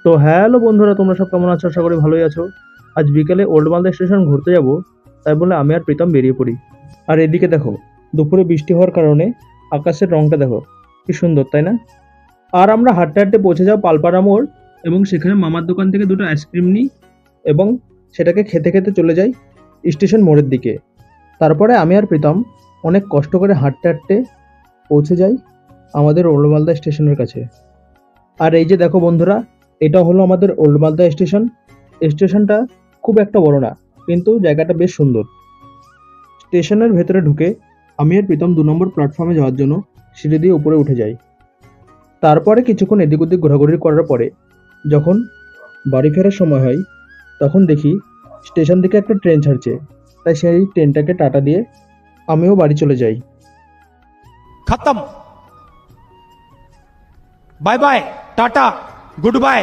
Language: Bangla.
তো হ্যালো বন্ধুরা, তোমরা সব কেমন আছো? আশা করি ভালোই আছো। আজ বিকেলে ওল্ড মালদা স্টেশন ঘুরতে যাব, তাই বলে আমি আর প্রীতম বেরিয়ে পড়ি। আর এদিকে দেখো, দুপুরে বৃষ্টি হওয়ার কারণে আকাশের রংটা দেখো, কি সুন্দর তাই না? আর আমরা হাঁটতে হাঁটতে পৌঁছে যাও পালপাড়া মোড়, এবং সেখানে মামার দোকান থেকে দুটো আইসক্রিম নিই এবং সেটাকে খেতে খেতে চলে যাই স্টেশন মোড়ের দিকে। তারপরে আমি আর প্রীতম অনেক কষ্ট করে হাঁটতে হাঁটতে পৌঁছে যাই আমাদের ওল্ড মালদা স্টেশনের কাছে। আর এই যে দেখো বন্ধুরা, এটা হলো আমাদের ওল্ড মালদা স্টেশন। স্টেশনটা খুব একটা বড় না, কিন্তু জায়গাটা বেশ সুন্দর। স্টেশনের ভেতরে ঢুকে আমি আর প্রীতম 2 নম্বর প্ল্যাটফর্মে যাওয়ার জন্য সিঁড়ি দিয়ে উপরে উঠে যাই। তারপরে কিছুক্ষণ এদিক ওদিক ঘোরাঘুরি করার পরে যখন বাড়ি ফেরার সময় হয়, তখন দেখি স্টেশন থেকে একটা ট্রেন ছাড়ছে। তাই সেই ট্রেনটাকে টাটা দিয়ে আমিও বাড়ি চলে যাই। खत्म। Bye bye, tata, good bye.